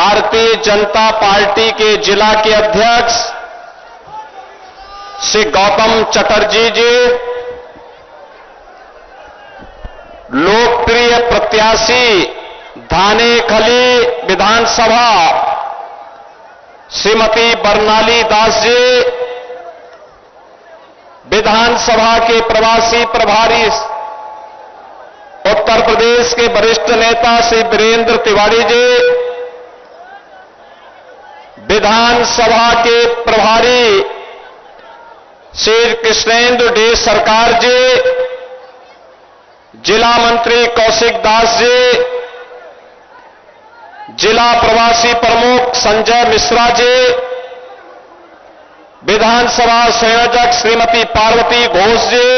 Bharatiya Janata party के जिला के अध्यक्ष श्री गौतम चटर्जी जी, लोकप्रिय प्रत्याशी धानेखली विधानसभा श्रीमती बरनाली दास जी, विधानसभा के प्रवासी प्रभारी उत्तर प्रदेश के वरिष्ठ नेता श्री वीरेंद्र तिवारी जी, विधानसभा के प्रभारी श्री कृष्णेंद्र डे सरकार जी, जिला मंत्री कौशिक दास जी, जिला प्रवासी प्रमुख संजय मिश्रा जी, विधानसभा संयोजक श्रीमती पार्वती घोष जी,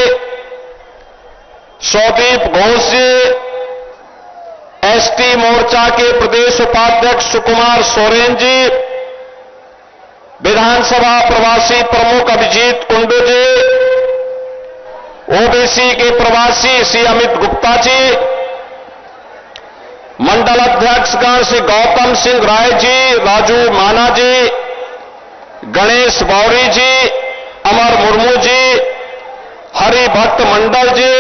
सौदीप घोष जी, एसटी मोर्चा के प्रदेश उपाध्यक्ष सुकुमार सोरेन जी, विधानसभा प्रवासी प्रमुख अभिजीत कुंडू जी, ओबीसी के प्रवासी श्री अमित गुप्ता जी, मंडल अध्यक्षगण श्री गौतम सिंह राय जी, राजू माना जी, गणेश बौरी जी, अमर मुर्मू जी, हरिभक्त मंडल जी,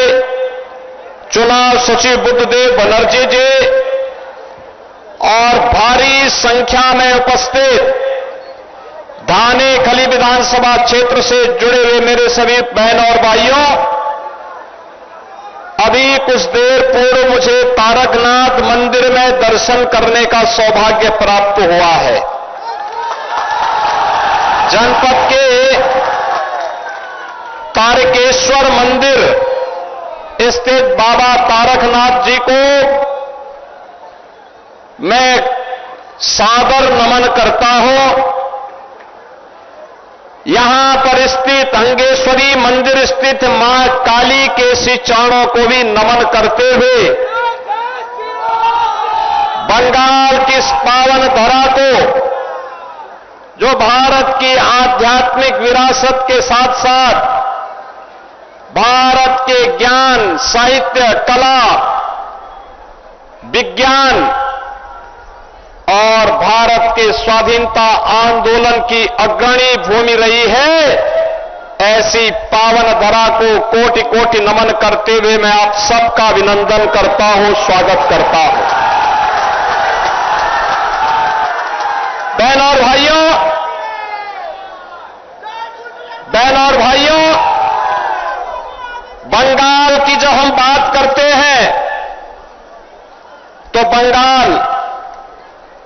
चुनाव सचिव बुद्धदेव बनर्जी जी और भारी संख्या में उपस्थित धानेखली विधानसभा क्षेत्र से जुड़े हुए मेरे सभी बहन और भाइयों, अभी कुछ देर पूर्व मुझे तारकनाथ मंदिर में दर्शन करने का सौभाग्य प्राप्त हुआ है। जनपद के तारकेश्वर मंदिर स्थित बाबा तारकनाथ जी को मैं सादर नमन करता हूं। यहां पर स्थित अंगेश्वरी मंदिर स्थित मां काली के श्री चरणों को भी नमन करते हुए बंगाल की इस पावन धरा को, जो भारत की आध्यात्मिक विरासत के साथ साथ भारत के ज्ञान, साहित्य, कला, विज्ञान और भारत के स्वाधीनता आंदोलन की अग्रणी भूमि रही है, ऐसी पावन धरा को कोटि कोटि नमन करते हुए मैं आप सबका अभिनंदन करता हूं, स्वागत करता हूं। बहन और भाइयों, बंगाल की जब हम बात करते हैं तो बंगाल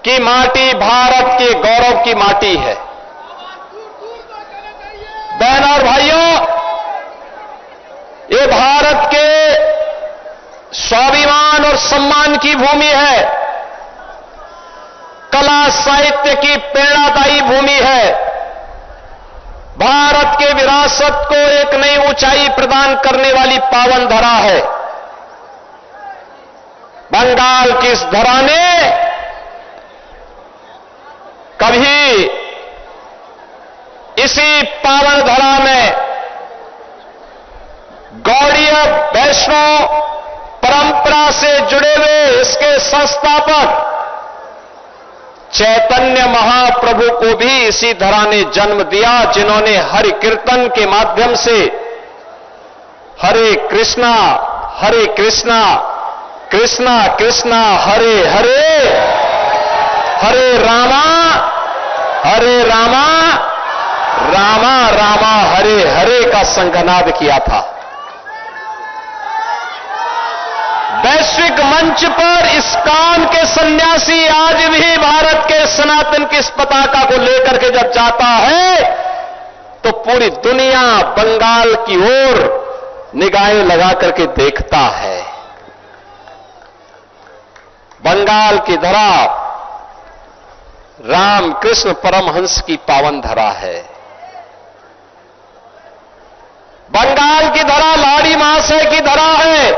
की माटी भारत के गौरव की माटी है। बहन और भाइयों, ये भारत के स्वाभिमान और सम्मान की भूमि है, कला साहित्य की प्रेरणादायी भूमि है, भारत के विरासत को एक नई ऊंचाई प्रदान करने वाली पावन धरा है। बंगाल की इस धरा ने कभी इसी पावन धरा में गौड़ीय वैष्णव परंपरा से जुड़े हुए इसके संस्थापक चैतन्य महाप्रभु को भी इसी धरा ने जन्म दिया, जिन्होंने हरि कीर्तन के माध्यम से हरे कृष्णा कृष्णा कृष्णा हरे हरे, हरे रामा रामा रामा हरे हरे का संघनाद किया था। वैश्विक मंच पर इस्कॉन के सन्यासी आज भी भारत के सनातन की इस पताका को लेकर के जब जाता है तो पूरी दुनिया बंगाल की ओर निगाहें लगा करके देखता है। बंगाल की धरा रामकृष्ण परमहंस की पावन धरा है। बंगाल की धरा लाड़ी महाशय की धरा है।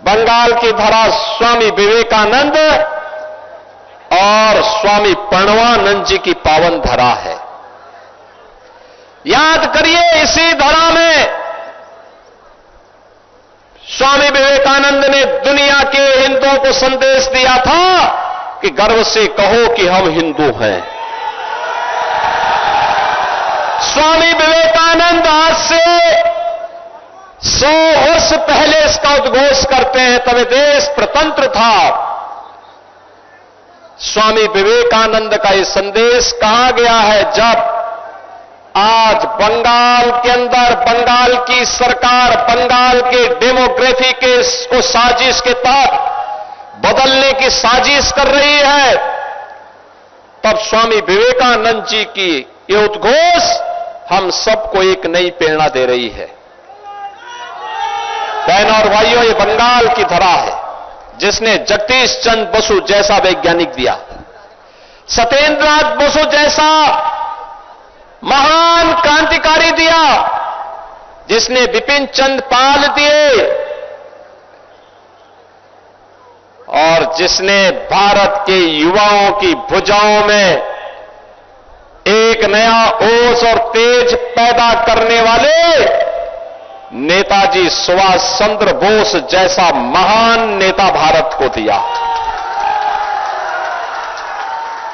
बंगाल की धरा स्वामी विवेकानंद और स्वामी प्रणवानंद जी की पावन धरा है। याद करिए, इसी धरा में स्वामी विवेकानंद ने दुनिया के हिंदुओं को संदेश दिया था कि गर्व से कहो कि हम हिंदू हैं। स्वामी विवेकानंद आज से 100 वर्ष पहले इसका उद्घोष करते हैं, तब देश प्रतंत्र था। स्वामी विवेकानंद का यह संदेश कहां गया है, जब आज बंगाल के अंदर बंगाल की सरकार बंगाल के डेमोग्राफी के को साजिश के तहत बदलने की साजिश कर रही है, तब स्वामी विवेकानंद जी की ये उद्घोष हम सबको एक नई प्रेरणा दे रही है। बहनों और भाइयों, ये बंगाल की धरा है जिसने जगदीश चंद्र बसु जैसा वैज्ञानिक दिया, सत्येंद्रनाथ बसु जैसा महान क्रांतिकारी दिया, जिसने बिपिन चंद्र पाल दिए और जिसने भारत के युवाओं की भुजाओं में एक नया ओज और तेज पैदा करने वाले नेताजी सुभाष चंद्र बोस जैसा महान नेता भारत को दिया।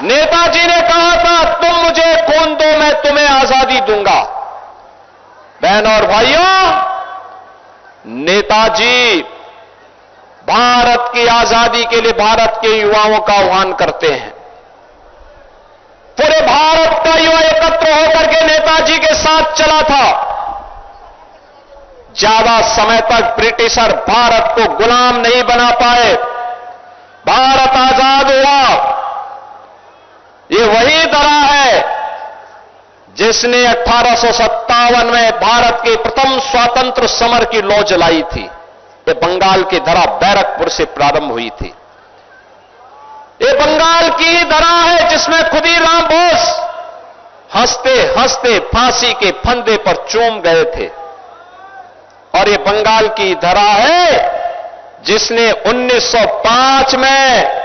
नेताजी ने कहा था, तुम मुझे खून दो, मैं तुम्हें आजादी दूंगा। बहनों और भाइयों, नेताजी भारत की आजादी के लिए भारत के युवाओं का आह्वान करते हैं। पूरे भारत का युवा एकत्र होकर के नेताजी के साथ चला था। ज्यादा समय तक ब्रिटिशर भारत को गुलाम नहीं बना पाए, भारत आजाद हुआ। ये वही धरा है जिसने 1857 में भारत के प्रथम स्वातंत्र समर की लौ जलाई थी। ये बंगाल की धरा बैरकपुर से प्रारंभ हुई थी। ये बंगाल की ही धरा है जिसमें खुदीराम बोस हंसते हंसते फांसी के फंदे पर चूम गए थे। और ये बंगाल की धरा है जिसने 1905 में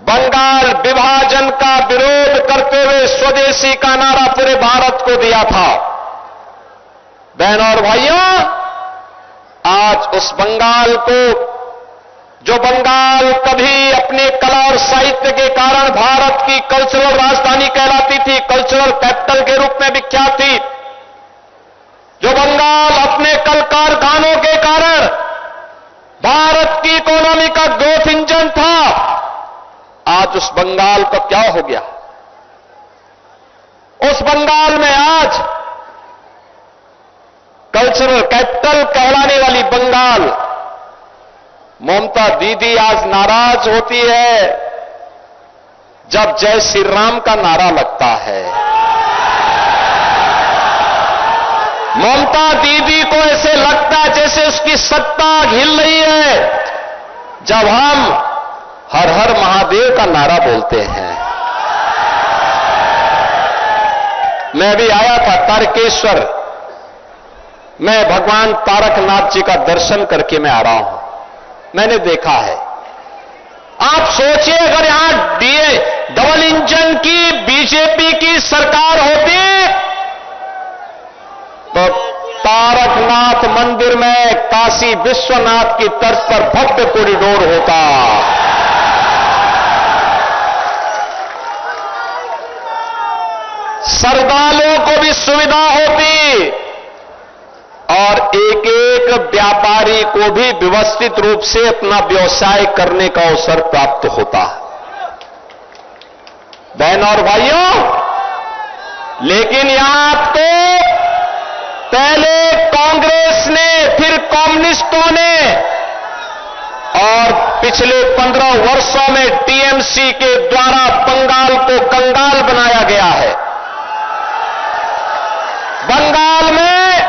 बंगाल विभाजन का विरोध करते हुए स्वदेशी का नारा पूरे भारत को दिया था। बहनों और भाइयों, आज उस बंगाल को, जो बंगाल कभी अपने कला और साहित्य के कारण भारत की कल्चरल राजधानी कहलाती थी, कल्चरल कैपिटल के रूप में विख्यात थी, जो बंगाल अपने कल कारखानों के कारण भारत की इकोनॉमी का ग्रोथ इंजन था, आज उस बंगाल का क्या हो गया? उस बंगाल में आज कल्चरल कैपिटल कहलाने वाली बंगाल, ममता दीदी आज नाराज होती है जब जय श्री राम का नारा लगता है। ममता दीदी को ऐसे लगता है जैसे उसकी सत्ता हिल रही है जब हम हर हर महादेव का नारा बोलते हैं। मैं भी आया था तारकेश्वर, मैं भगवान तारकनाथ जी का दर्शन करके मैं आ रहा हूं। मैंने देखा है, आप सोचिए अगर यहां डबल इंजन की बीजेपी की सरकार होती तो तारकनाथ मंदिर में काशी विश्वनाथ की तर्ज पर भव्य कॉरिडोर होता। श्रद्धालुओं को भी सुविधा होती और एक एक व्यापारी को भी व्यवस्थित रूप से अपना व्यवसाय करने का अवसर प्राप्त होता। बहनों और भाइयों, लेकिन यहां तो पहले कांग्रेस ने, फिर कम्युनिस्टों ने और पिछले 15 वर्षों में टीएमसी के द्वारा बंगाल को कंगाल बनाया गया है। बंगाल में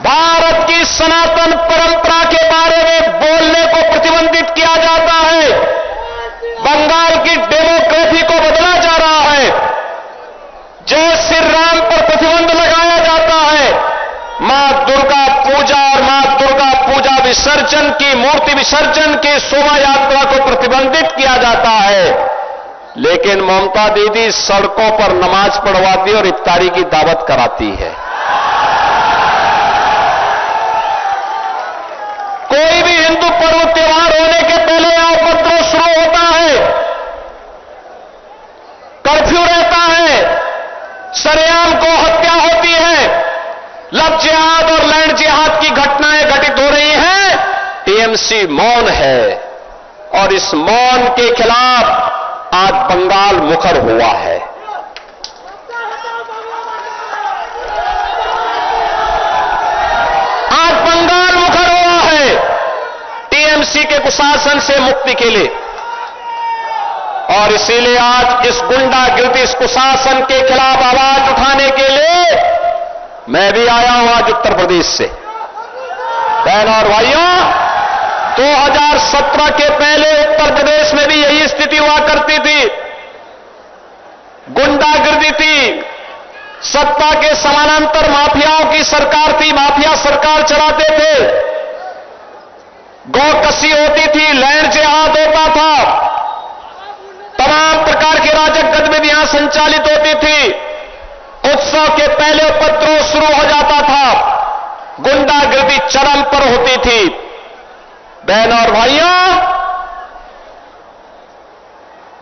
भारत की सनातन परंपरा के बारे में बोलने को प्रतिबंधित किया जाता है। बंगाल की डेमोक्रेसी को बदला जा रहा है। जय श्री राम पर प्रतिबंध लगाया जाता है। मां दुर्गा पूजा और मां दुर्गा पूजा विसर्जन की, मूर्ति विसर्जन की शोभा यात्रा को प्रतिबंधित किया जाता है। लेकिन ममता दीदी सड़कों पर नमाज पढ़वाती और इफ्तारी की दावत कराती है। कोई भी हिंदू पर्व त्योहार होने के पहले यहां उपद्रव शुरू होता है। टीएमसी मौन है और इस मौन के खिलाफ आज बंगाल मुखर हुआ है। आज बंगाल मुखर हुआ है टीएमसी के कुशासन से मुक्ति के लिए, और इसीलिए आज इस गुंडागिर्दी, इस कुशासन के खिलाफ आवाज उठाने के लिए मैं भी आया हूं आज उत्तर प्रदेश से। बहनों और भाइयों, 2017 के पहले उत्तर प्रदेश में भी यही स्थिति हुआ करती थी, गुंडागिर्दी थी, सत्ता के समानांतर माफियाओं की सरकार थी, माफिया सरकार चलाते थे, गौकसी होती थी, लैंड जिहाद होता था, तमाम प्रकार की राजक गतिविधियां संचालित होती थी, उत्सव के पहले उपद्रव शुरू हो जाता था, गुंडागिर्दी चरम पर होती थी। बहनों और भाइयों,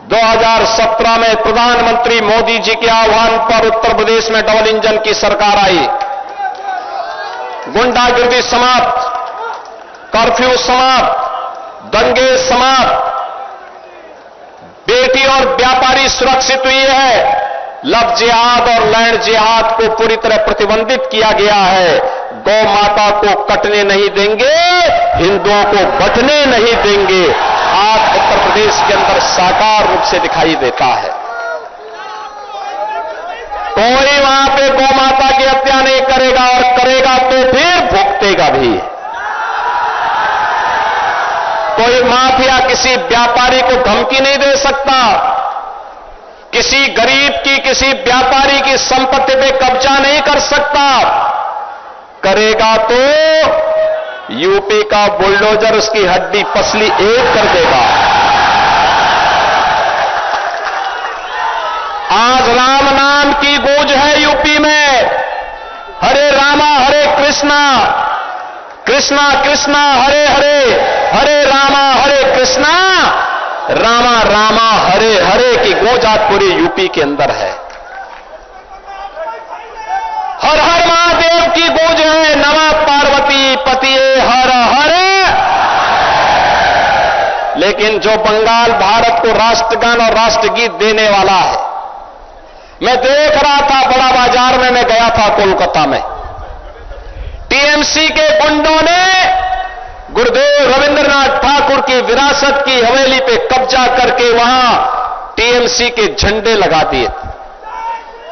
2017 में प्रधानमंत्री मोदी जी के आह्वान पर उत्तर प्रदेश में डबल इंजन की सरकार आई, गुंडागिर्दी समाप्त, कर्फ्यू समाप्त, दंगे समाप्त, बेटी और व्यापारी सुरक्षित हुई है, लव जिहाद और लैंड जिहाद को पूरी तरह प्रतिबंधित किया गया है, गौ माता को कटने नहीं देंगे, हिंदुओं को बटने नहीं देंगे, आज उत्तर प्रदेश के अंदर साकार रूप से दिखाई देता है। कोई वहां पे गौ माता की हत्या नहीं करेगा, और करेगा तो फिर भुगतेगा भी। कोई माफिया किसी व्यापारी को धमकी नहीं दे सकता, किसी गरीब की, किसी व्यापारी की संपत्ति पे कब्जा नहीं कर सकता, करेगा तो यूपी का बुलडोजर उसकी हड्डी पसली एक कर देगा। आज राम नाम की गूंज है यूपी में, हरे रामा हरे कृष्णा, कृष्णा कृष्णा हरे हरे, हरे रामा हरे कृष्णा, रामा रामा हरे हरे की गूंज आज पूरे यूपी के अंदर है। हर हर महादेव की गूंज है, नमः पार्वती पतिये हर हर। लेकिन जो बंगाल भारत को राष्ट्रगान और राष्ट्रगीत देने वाला है, मैं देख रहा था बड़ा बाजार में, मैं गया था कोलकाता में, टीएमसी के गुंडों ने गुरुदेव रविंद्रनाथ ठाकुर की विरासत की हवेली पे कब्जा करके वहां टीएमसी के झंडे लगा दिए।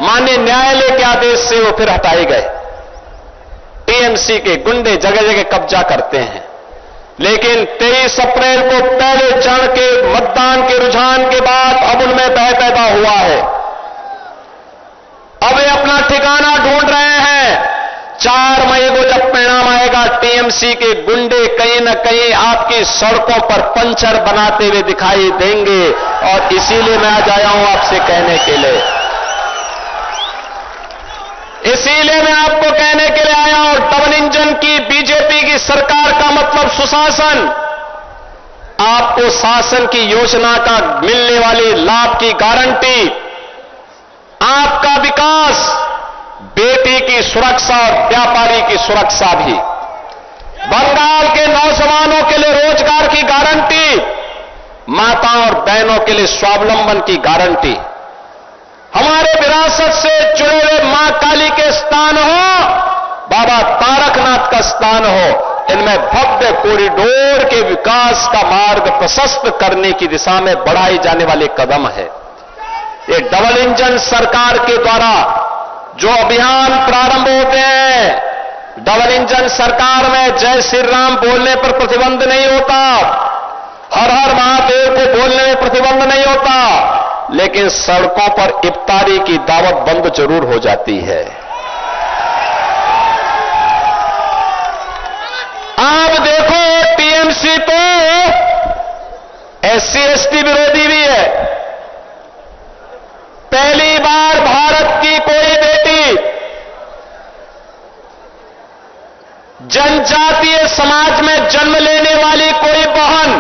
माननीय न्यायालय के आदेश से वो फिर हटाए गए। टीएमसी के गुंडे जगह जगह कब्जा करते हैं, लेकिन 23 अप्रैल को पहले चरण के मतदान के रुझान के बाद अब उनमें भय पैदा हुआ है। अब वे अपना ठिकाना ढूंढ रहे हैं। 4 मई को जब परिणाम आएगा, टीएमसी के गुंडे कहीं न कहीं आपकी सड़कों पर पंचर बनाते हुए दिखाई देंगे, और इसीलिए मैं आज आया हूं आपसे कहने के लिए, इसीलिए मैं आपको कहने के लिए आया हूं, डबल इंजन की बीजेपी की सरकार का मतलब सुशासन। आपको शासन की योजना का मिलने वाली लाभ की गारंटी, आपका विकास, बेटी की सुरक्षा और व्यापारी की सुरक्षा भी, बंगाल के नौजवानों के लिए रोजगार की गारंटी, माताओं और बहनों के लिए स्वावलंबन की गारंटी, हमारे विरासत से जुड़े हुए मां काली के स्थान हो, बाबा तारकनाथ का स्थान हो, इनमें भव्य कॉरिडोर के विकास का मार्ग प्रशस्त करने की दिशा में बढ़ाए जाने वाले कदम है। ये डबल इंजन सरकार के द्वारा जो अभियान प्रारंभ होते हैं, डबल इंजन सरकार में जय श्री राम बोलने पर प्रतिबंध नहीं होता, हर हर महादेव को बोलने में प्रतिबंध नहीं होता, लेकिन सड़कों पर इफ्तारी की दावत बंद जरूर हो जाती है। आप देखो, टीएमसी तो एससी एसटी विरोधी भी है। पहली बार भारत की कोई बेटी जनजातीय समाज में जन्म लेने वाली कोई बहन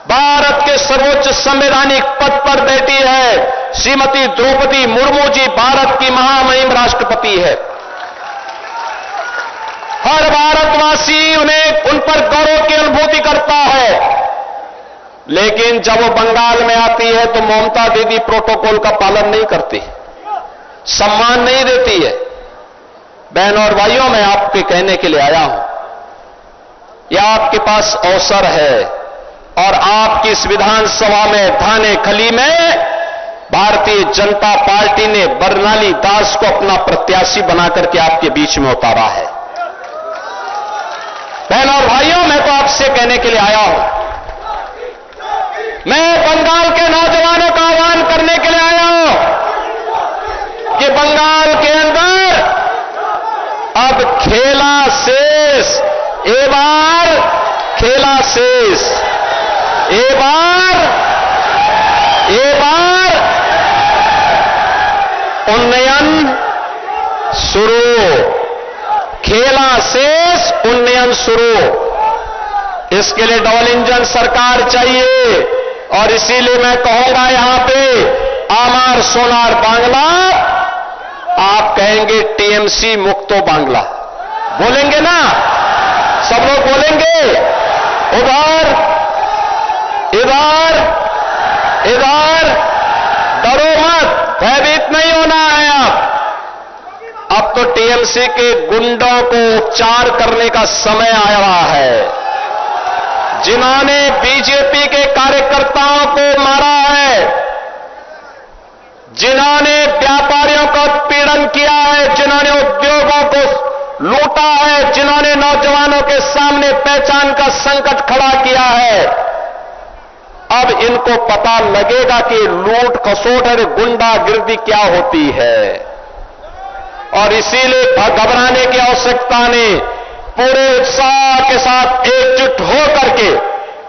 भारत के सर्वोच्च संवैधानिक पद पर बैठी है। श्रीमती द्रौपदी मुर्मू जी भारत की महामहिम राष्ट्रपति है। हर भारतवासी उन पर गौरव की अनुभूति करता है। लेकिन जब वो बंगाल में आती है तो ममता दीदी प्रोटोकॉल का पालन नहीं करती, सम्मान नहीं देती है। बहन और भाइयों, मैं आपके कहने के लिए आया हूं, यह आपके पास अवसर है और आपकी इस विधानसभा में थाने खली में भारतीय जनता पार्टी ने बरनाली दास को अपना प्रत्याशी बनाकर के आपके बीच में उतारा है। बहन और भाइयों, मैं तो आपसे कहने के लिए आया हूं, मैं बंगाल के नौजवानों का आह्वान करने के लिए आया हूं कि बंगाल के अंदर अब खेला शेष, ए बार खेला शेष, ए बार उन्नयन शुरू, खेला शेष उन्नयन शुरू। इसके लिए डबल इंजन सरकार चाहिए और इसीलिए मैं कहूंगा यहां पे आमार सोनार बांग्ला, आप कहेंगे टीएमसी मुक्तो बांग्ला, बोलेंगे ना? सब लोग बोलेंगे, उधर इधर इधर, डरो मत, भयभीत नहीं होना है। अब तो टीएमसी के गुंडों को उपचार करने का समय आया रहा है। जिन्होंने बीजेपी के कार्यकर्ताओं को मारा है, जिन्होंने व्यापारियों का उत्पीड़न किया है, जिन्होंने उद्योगों को लूटा है, जिन्होंने नौजवानों के सामने पहचान का संकट खड़ा किया है, अब इनको पता लगेगा कि लूट खसोट और गुंडागिर्दी क्या होती है। और इसीलिए घबराने की आवश्यकता नहीं, पूरे उत्साह के साथ एकजुट होकर के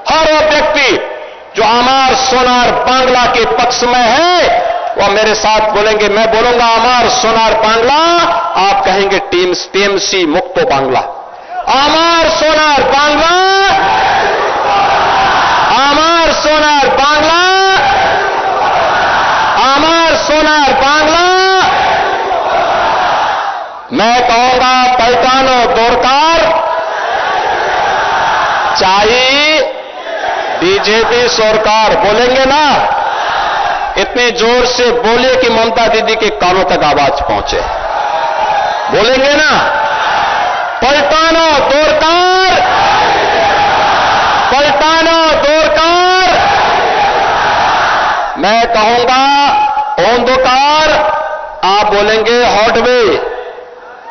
हर वो व्यक्ति जो आमार सोनार बांग्ला के पक्ष में है वह मेरे साथ बोलेंगे। मैं बोलूंगा आमार सोनार बांग्ला, आप कहेंगे टीएमसी मुक्तो बांग्ला। आमार सोनार बांग्ला, आमार सोनार बांग्ला, आमार सोनार बांग्ला। मैं कहूंगा पलटानो दौड़कार चाहिए, बीजेपी सरकार, बोलेंगे ना? इतने जोर से बोले कि ममता दीदी के कानों तक आवाज पहुंचे, बोलेंगे ना? पलटानो दौड़कार, पलटानो दौड़कार। मैं कहूंगा ओंधकार, आप बोलेंगे हॉटवे।